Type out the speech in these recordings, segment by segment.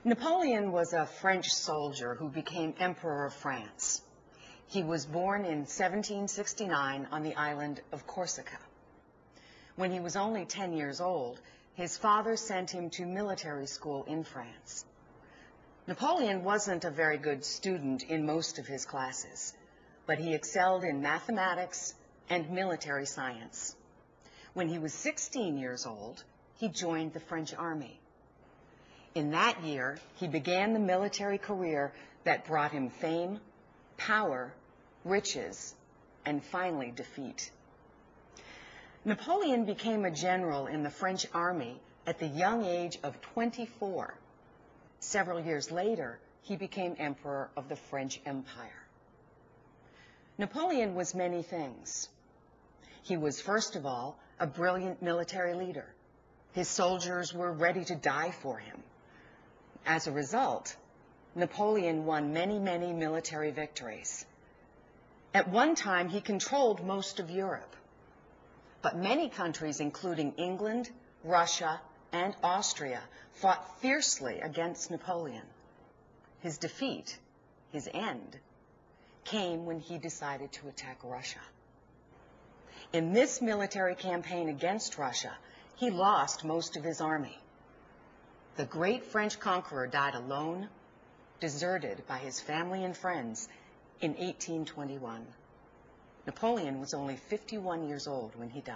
Napoleon was a French soldier who became Emperor of France. He was born in 1769 on the island of Corsica. When he was only 10 years old, his father sent him to military school in France. Napoleon wasn't a very good student in most of his classes, but he excelled in mathematics and military science. When he was 16 years old, he joined the French army. In that year, he began the military career that brought him fame, power, riches, and finally defeat. Napoleon became a general in the French army at the young age of 24. Several years later, he became emperor of the French Empire. Napoleon was many things. He was, first of all, a brilliant military leader. His soldiers were ready to die for him. As a result, Napoleon won many, many military victories. At one time, he controlled most of Europe. But many countries, including England, Russia, and Austria, fought fiercely against Napoleon. His defeat, his end, came when he decided to attack Russia. In this military campaign against Russia, he lost most of his army. The great French conqueror died alone, deserted by his family and friends in 1821. Napoleon was only 51 years old when he died.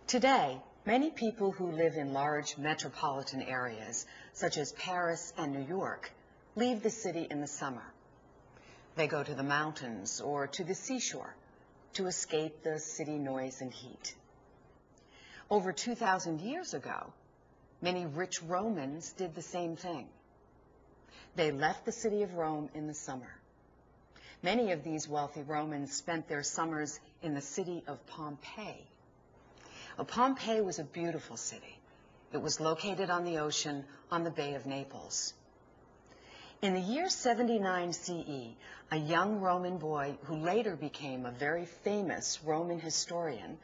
Today, many people who live in large metropolitan areas, such as Paris and New York, leave the city in the summer. They go to the mountains or to the seashore to escape the city noise and heat. Over 2,000 years ago, many rich Romans did the same thing. They left the city of Rome in the summer. Many of these wealthy Romans spent their summers in the city of Pompeii. Pompeii was a beautiful city. It was located on the ocean on the Bay of Naples. In the year 79 CE, a young Roman boy who later became a very famous Roman historian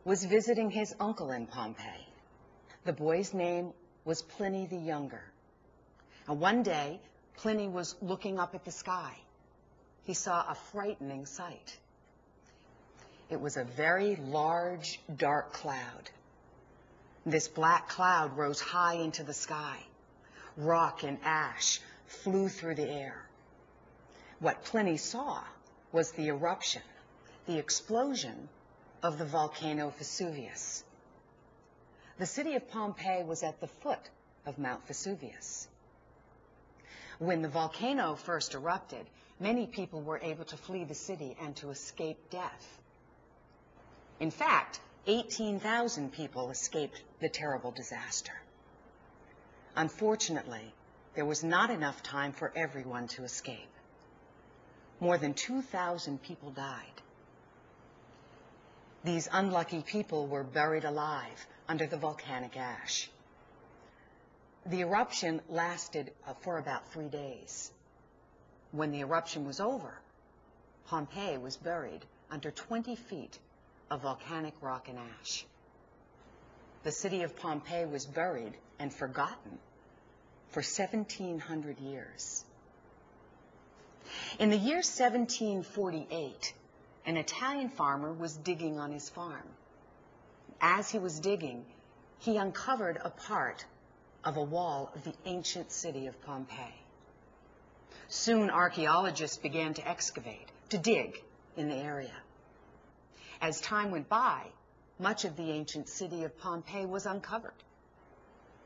was visiting his uncle in Pompeii. The boy's name was Pliny the Younger. And one day, Pliny was looking up at the sky. He saw a frightening sight. It was a very large, dark cloud. This black cloud rose high into the sky. Rock and ash flew through the air. What Pliny saw was the eruption, the explosion of the volcano Vesuvius. The city of Pompeii was at the foot of Mount Vesuvius. When the volcano first erupted, many people were able to flee the city and to escape death. In fact, 18,000 people escaped the terrible disaster. Unfortunately, there was not enough time for everyone to escape. More than 2,000 people died. These unlucky people were buried alive under the volcanic ash. The eruption lasted for about 3 days. When the eruption was over, Pompeii was buried under 20 feet of volcanic rock and ash. The city of Pompeii was buried and forgotten for 1,700 years. In the year 1748, an Italian farmer was digging on his farm. As he was digging, he uncovered a part of a wall of the ancient city of Pompeii. Soon, archaeologists began to excavate, to dig in the area. As time went by, much of the ancient city of Pompeii was uncovered.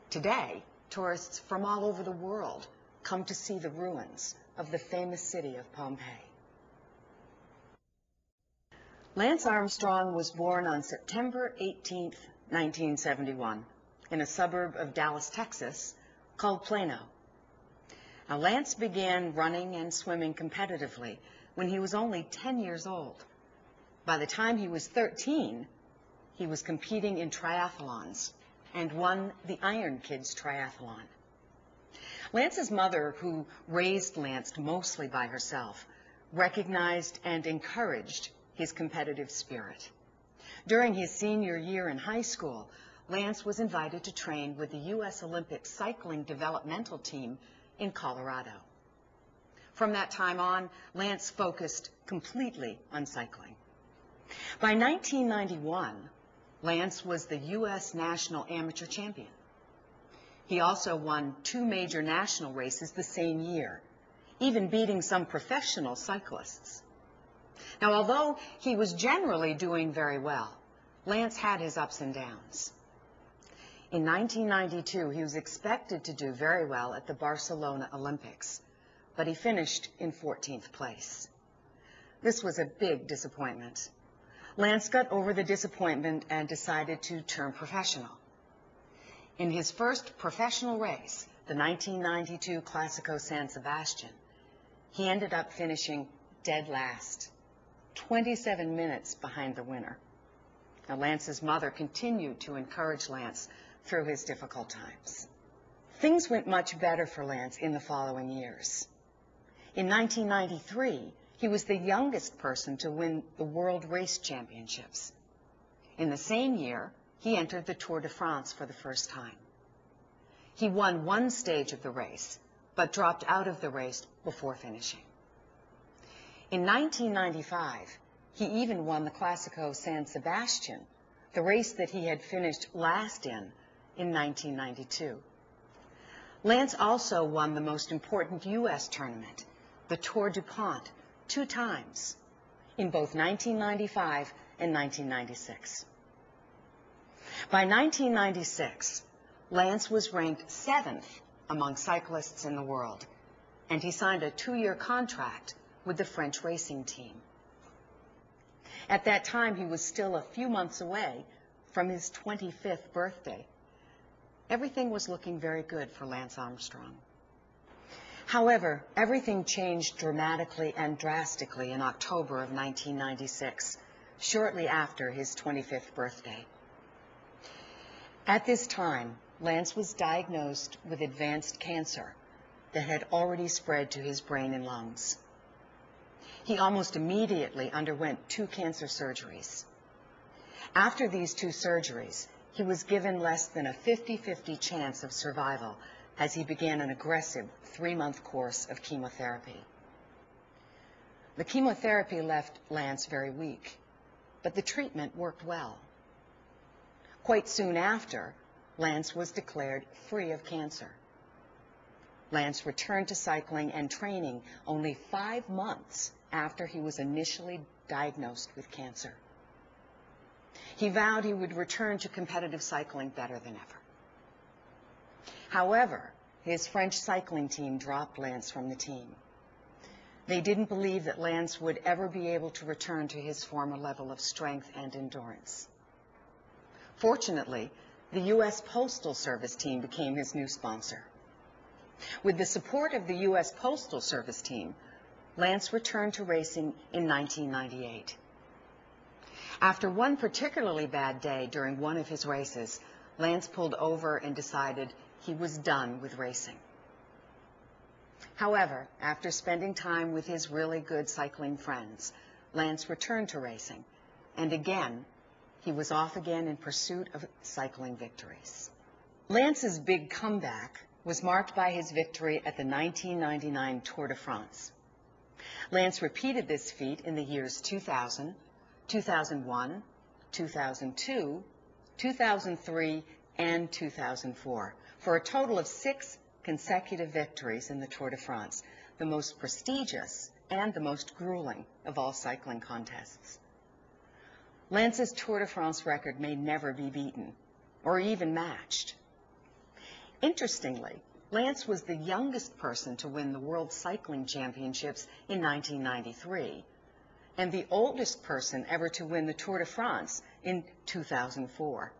Today, tourists from all over the world come to see the ruins of the famous city of Pompeii. Lance Armstrong was born on September 18, 1971, in a suburb of Dallas, Texas, called Plano. Now, Lance began running and swimming competitively when he was only 10 years old. By the time he was 13, he was competing in triathlons and won the Iron Kids triathlon. Lance's mother, who raised Lance mostly by herself, recognized and encouraged his competitive spirit. During his senior year in high school, Lance was invited to train with the U.S. Olympic cycling developmental team in Colorado. From that time on, Lance focused completely on cycling. By 1991, Lance was the U.S. national amateur champion. He also won 2 major national races the same year, even beating some professional cyclists. Now, although he was generally doing very well, Lance had his ups and downs. In 1992, he was expected to do very well at the Barcelona Olympics, but he finished in 14th place. This was a big disappointment. Lance got over the disappointment and decided to turn professional. In his first professional race, the 1992 Classico San Sebastian, he ended up finishing dead last, 27 minutes behind the winner. Now, Lance's mother continued to encourage Lance through his difficult times. Things went much better for Lance in the following years. In 1993, he was the youngest person to win the World Race Championships. In the same year, he entered the Tour de France for the first time. He won 1 stage of the race, but dropped out of the race before finishing. In 1995, he even won the Classico San Sebastian, the race that he had finished last in 1992. Lance also won the most important U.S. tournament, the Tour DuPont, 2 times, in both 1995 and 1996. By 1996, Lance was ranked 7th among cyclists in the world, and he signed a 2-year contract with the French racing team. At that time, he was still a few months away from his 25th birthday. Everything was looking very good for Lance Armstrong. However, everything changed dramatically and drastically in October of 1996, shortly after his 25th birthday. At this time, Lance was diagnosed with advanced cancer that had already spread to his brain and lungs. He almost immediately underwent 2 cancer surgeries. After these 2 surgeries, he was given less than a 50-50 chance of survival as he began an aggressive 3-month course of chemotherapy. The chemotherapy left Lance very weak, but the treatment worked well. Quite soon after, Lance was declared free of cancer. Lance returned to cycling and training only 5 months after he was initially diagnosed with cancer. He vowed he would return to competitive cycling better than ever. However, his French cycling team dropped Lance from the team. They didn't believe that Lance would ever be able to return to his former level of strength and endurance. Fortunately, the U.S. Postal Service team became his new sponsor. With the support of the U.S. Postal Service team, Lance returned to racing in 1998. After one particularly bad day during one of his races, Lance pulled over and decided he was done with racing. However, after spending time with his really good cycling friends, Lance returned to racing, and again, he was off again in pursuit of cycling victories. Lance's big comeback was marked by his victory at the 1999 Tour de France. Lance repeated this feat in the years 2000, 2001, 2002, 2003, and 2004, for a total of 6 consecutive victories in the Tour de France, the most prestigious and the most grueling of all cycling contests. Lance's Tour de France record may never be beaten or even matched. Interestingly, Lance was the youngest person to win the World Cycling Championships in 1993, and the oldest person ever to win the Tour de France in 2004.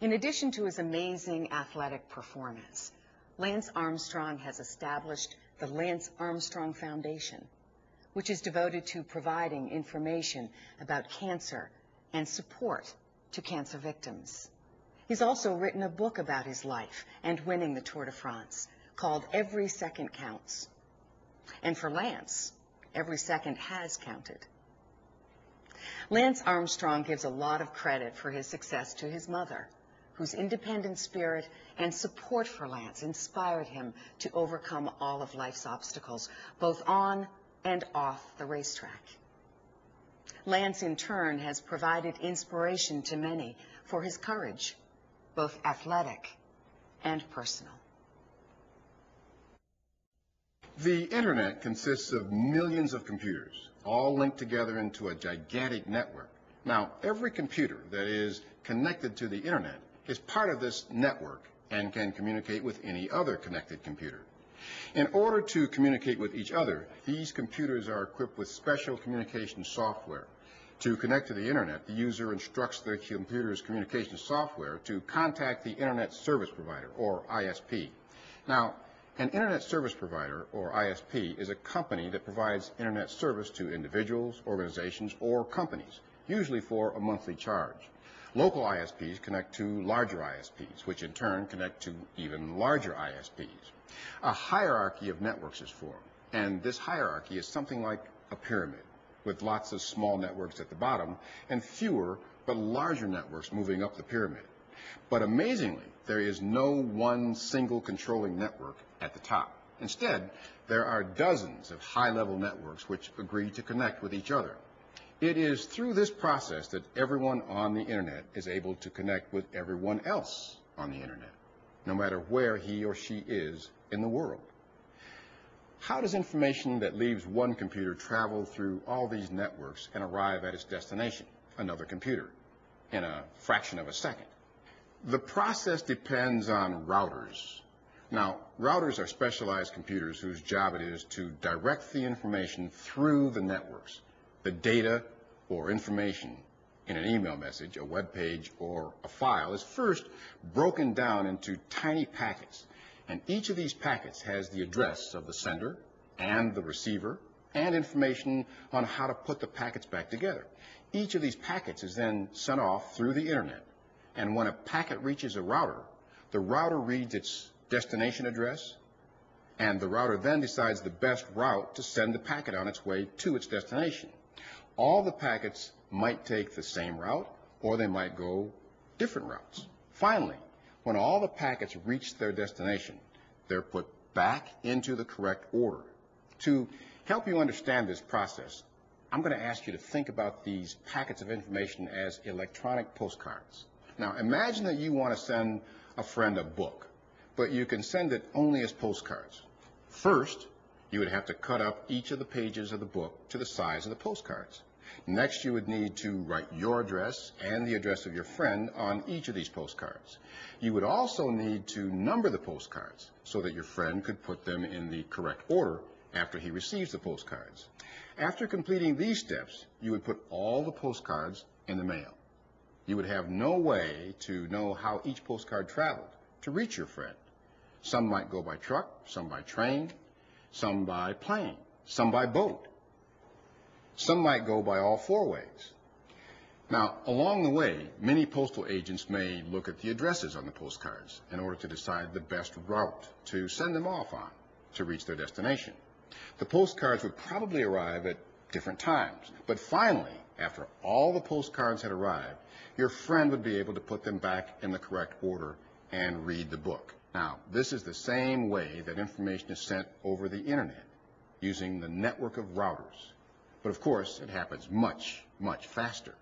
In addition to his amazing athletic performance, Lance Armstrong has established the Lance Armstrong Foundation, which is devoted to providing information about cancer and support to cancer victims. He's also written a book about his life and winning the Tour de France called Every Second Counts. And for Lance, every second has counted. Lance Armstrong gives a lot of credit for his success to his mother, whose independent spirit and support for Lance inspired him to overcome all of life's obstacles, both on and off the racetrack. Lance, in turn, has provided inspiration to many for his courage, both athletic and personal. The Internet consists of millions of computers, all linked together into a gigantic network. Now, every computer that is connected to the Internet is part of this network and can communicate with any other connected computer. In order to communicate with each other, these computers are equipped with special communication software. To connect to the Internet, the user instructs the computer's communication software to contact the Internet Service Provider, or ISP. Now, an Internet Service Provider, or ISP, is a company that provides Internet service to individuals, organizations, or companies, usually for a monthly charge. Local ISPs connect to larger ISPs, which in turn connect to even larger ISPs. A hierarchy of networks is formed, and this hierarchy is something like a pyramid, with lots of small networks at the bottom and fewer but larger networks moving up the pyramid. But amazingly, there is no one single controlling network at the top. Instead, there are dozens of high-level networks which agree to connect with each other. It is through this process that everyone on the Internet is able to connect with everyone else on the Internet, no matter where he or she is in the world. How does information that leaves one computer travel through all these networks and arrive at its destination, another computer, in a fraction of a second? The process depends on routers. Now, routers are specialized computers whose job it is to direct the information through the networks. The data or information in an email message, a web page, or a file is first broken down into tiny packets. And each of these packets has the address of the sender and the receiver and information on how to put the packets back together. Each of these packets is then sent off through the Internet. And when a packet reaches a router, the router reads its destination address, and the router then decides the best route to send the packet on its way to its destination. All the packets might take the same route, or they might go different routes. Finally, when all the packets reach their destination, they're put back into the correct order. To help you understand this process, I'm going to ask you to think about these packets of information as electronic postcards. Now, imagine that you want to send a friend a book, but you can send it only as postcards. First, you would have to cut up each of the pages of the book to the size of the postcards. Next, you would need to write your address and the address of your friend on each of these postcards. You would also need to number the postcards so that your friend could put them in the correct order after he receives the postcards. After completing these steps, you would put all the postcards in the mail. You would have no way to know how each postcard traveled to reach your friend. Some might go by truck, some by train, some by plane, some by boat. Some might go by all four ways. Now, along the way, many postal agents may look at the addresses on the postcards in order to decide the best route to send them off on to reach their destination. The postcards would probably arrive at different times, but finally, after all the postcards had arrived, your friend would be able to put them back in the correct order and read the book. Now, this is the same way that information is sent over the Internet, using the network of routers. But of course, it happens much, much faster.